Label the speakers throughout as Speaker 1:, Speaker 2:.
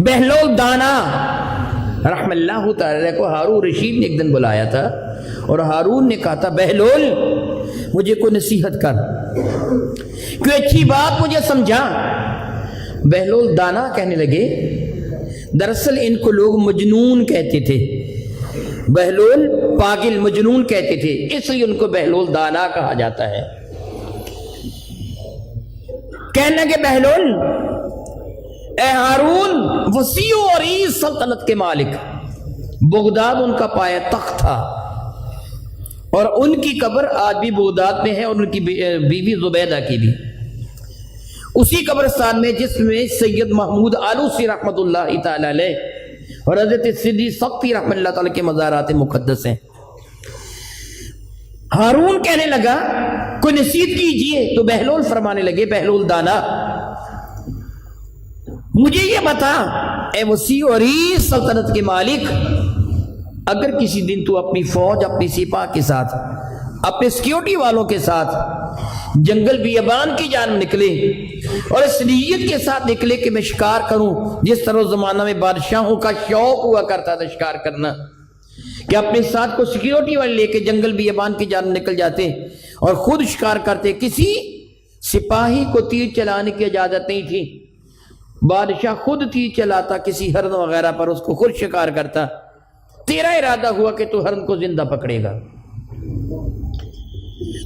Speaker 1: بہلول دانا رحم اللہ تعالی کو ہارون رشید نے ایک دن بلایا تھا اور ہارون نے کہا تھا بہلول مجھے کوئی نصیحت کر، کوئی اچھی بات مجھے سمجھا۔ بہلول دانا کہنے لگے دراصل ان کو لوگ مجنون کہتے تھے، بہلول پاگل مجنون کہتے تھے، اس لیے ان کو بہلول دانا کہا جاتا ہے۔ کہنے لگے بہلول اے ہارون وسیع اور عریض سلطنت کے مالک، بغداد ان کا پایا تخت تھا اور ان کی قبر آج بھی بغداد میں ہے اور ان کی بیوی زبیدہ کی بھی اسی قبرستان میں جس میں سید محمود آلوسی رحمۃ اللہ تعالی علیہ اور حضرت سدی سقطی رحمۃ اللہ تعالی کے مزارات مقدس ہیں۔ ہارون کہنے لگا کوئی نصیحت کیجئے، تو بہلول فرمانے لگے بہلول دانا مجھے یہ بتا اے وسیع و عریض سلطنت کے مالک، اگر کسی دن تو اپنی فوج اپنی سپاہ کے ساتھ اپنے سیکیورٹی والوں کے ساتھ جنگل بیابان کی جانب نکلے اور اس نیت کے ساتھ نکلے کہ میں شکار کروں، جس طرح زمانہ میں بادشاہوں کا شوق ہوا کرتا تھا شکار کرنا کہ اپنے ساتھ کو سیکیورٹی والے لے کے جنگل بیابان کی جانب نکل جاتے اور خود شکار کرتے، کسی سپاہی کو تیر چلانے کی اجازت نہیں تھی، بادشاہ خود تیر چلاتا کسی ہرن وغیرہ پر، اس کو خود شکار کرتا۔ تیرا ارادہ ہوا کہ تو ہرن کو زندہ پکڑے گا،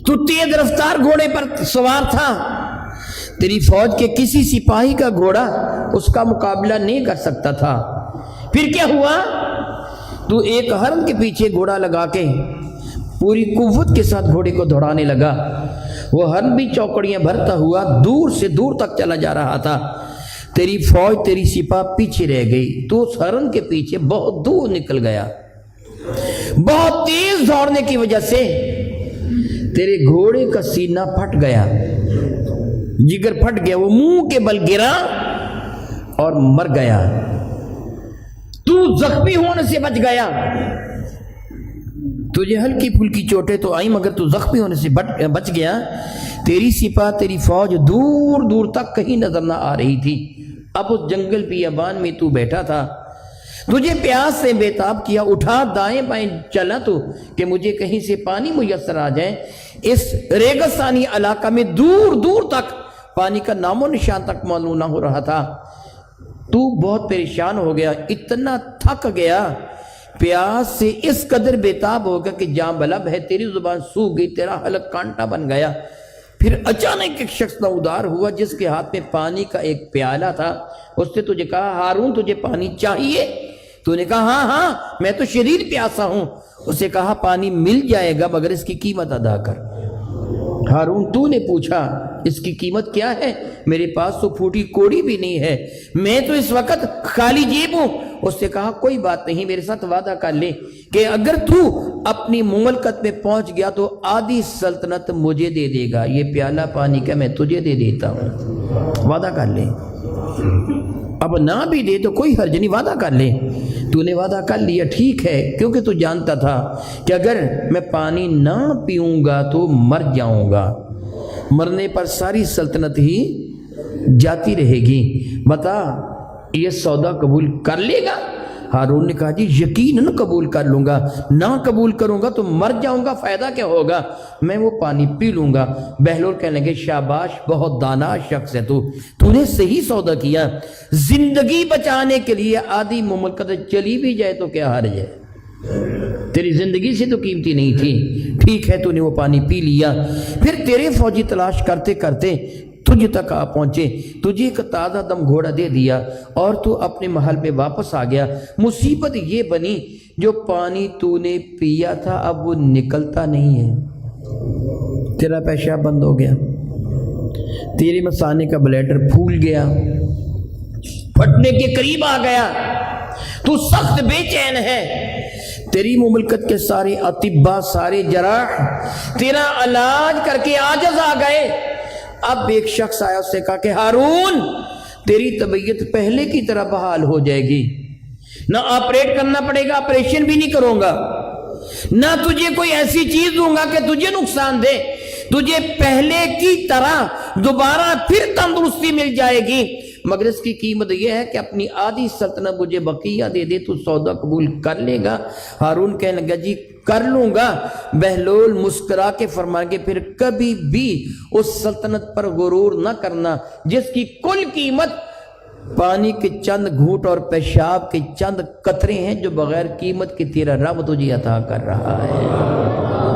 Speaker 1: تو تیز رفتار گھوڑے پر سوار تھا، تیری فوج کے کسی سپاہی کا گھوڑا اس کا مقابلہ نہیں کر سکتا تھا۔ پھر کیا ہوا؟ تو ایک ہرن کے پیچھے گھوڑا لگا کے پوری قوت کے ساتھ گھوڑے کو دوڑانے لگا، وہ ہرن بھی چوکڑیاں بھرتا ہوا دور سے دور تک چلا جا رہا تھا، تیری فوج تیری سپاہ پیچھے رہ گئی، تو اس ہرن کے پیچھے بہت دور نکل گیا، بہت تیز دوڑنے کی وجہ سے تیرے گھوڑے کا سینہ پھٹ گیا، جگر پھٹ گیا، وہ منہ کے بل گرا اور مر گیا، تو زخمی ہونے سے بچ گیا، تجھے ہلکی پھلکی چوٹیں تو آئیں مگر تو زخمی ہونے سے بچ گیا، تیری سپاہ تیری فوج دور دور تک کہیں نظر نہ آ رہی تھی، اب اس جنگل بیابان میں تو بیٹھا تھا، تجھے پیاس سے بےتاب کیا، اٹھا دائیں بائیں چلا تو کہ مجھے کہیں سے پانی میسر آ جائے، اس ریگستانی علاقہ میں دور دور تک پانی کا نام و نشان تک معلوم نہ ہو رہا تھا، تو بہت پریشان ہو گیا، اتنا تھک گیا، پیاس سے اس قدر بےتاب ہو گیا کہ جاں بلب ہے، تیری زبان سوکھ گئی، تیرا حلق کانٹا بن گیا۔ پھر اچانک ایک شخص نمودار ہوا جس کے ہاتھ میں پانی کا ایک پیالہ تھا، اس نے تجھے کہا ہارون تجھے پانی چاہیے؟ تو نے کہا ہاں ہاں میں تو شدید پیاسا ہوں، اسے کہا پانی مل جائے گا مگر اس کی قیمت ادا کر۔ ہارون تو نے پوچھا اس کی قیمت کیا ہے؟ میرے پاس تو پھوٹی کوڑی بھی نہیں ہے، میں تو اس وقت خالی جیب ہوں۔ اس نے کہا کوئی بات نہیں، میرے ساتھ وعدہ کر لے کہ اگر تو اپنی مملکت میں پہنچ گیا تو آدھی سلطنت مجھے دے دے گا، یہ پیالہ پانی کا میں تجھے دے دیتا ہوں، وعدہ کر لے، اب نہ بھی دے تو کوئی حرج نہیں، وعدہ کر لے۔ تو نے وعدہ کر لیا، ٹھیک ہے، کیونکہ تو جانتا تھا کہ اگر میں پانی نہ پیوں گا تو مر جاؤں گا، مرنے پر ساری سلطنت ہی جاتی رہے گی، بتا یہ سودا قبول کر لے گا؟ ہارون نے کہا جی یقیناً قبول کر لوں گا، نہ قبول کروں گا تو مر جاؤں گا، فائدہ کیا ہوگا، میں وہ پانی پی لوں گا۔ بہلول کہنے لگے شاباش، بہت دانا شخص ہے تو نے صحیح سودا کیا، زندگی بچانے کے لیے آدھی مملکت چلی بھی جائے تو کیا حرج ہے، تیری زندگی سے تو قیمتی نہیں تھی، ٹھیک ہے تو نے وہ پانی پی لیا۔ پھر تیرے فوجی تلاش کرتے کرتے تجھ تک آ پہنچے، تجھے ایک تازہ دم گھوڑا دے دیا اور تو اپنے محل میں واپس آ گیا۔ مصیبت یہ بنی جو پانی تو نے پیا تھا اب وہ نکلتا نہیں ہے، تیرا پیشاب بند ہو گیا، تیرے مثانے کا بلیڈر پھول گیا، پھٹنے کے قریب آ گیا، تو سخت بے چین ہے، تیری مملکت کے سارے اطباء سارے جراح تیرا علاج کر کے عاجز آ گئے۔ اب ایک شخص آیا، اس سے کہا کہ ہارون تیری طبیعت پہلے کی طرح بحال ہو جائے گی، نہ آپریٹ کرنا پڑے گا، آپریشن بھی نہیں کروں گا، نہ تجھے کوئی ایسی چیز دوں گا کہ تجھے نقصان دے، تجھے پہلے کی طرح دوبارہ پھر تندرستی مل جائے گی، مگر اس کی قیمت یہ ہے کہ اپنی آدھی سلطنت مجھے بقیہ دے دے، تو سودا قبول کر لے گا؟ ہارون کہنے لگا جی کر لوں گا۔ بہلول مسکرا کے فرمائیں گے پھر کبھی بھی اس سلطنت پر غرور نہ کرنا جس کی کل قیمت پانی کے چند گھونٹ اور پیشاب کے چند قطرے ہیں جو بغیر قیمت کے تیرا رب تجھے عطا کر رہا ہے۔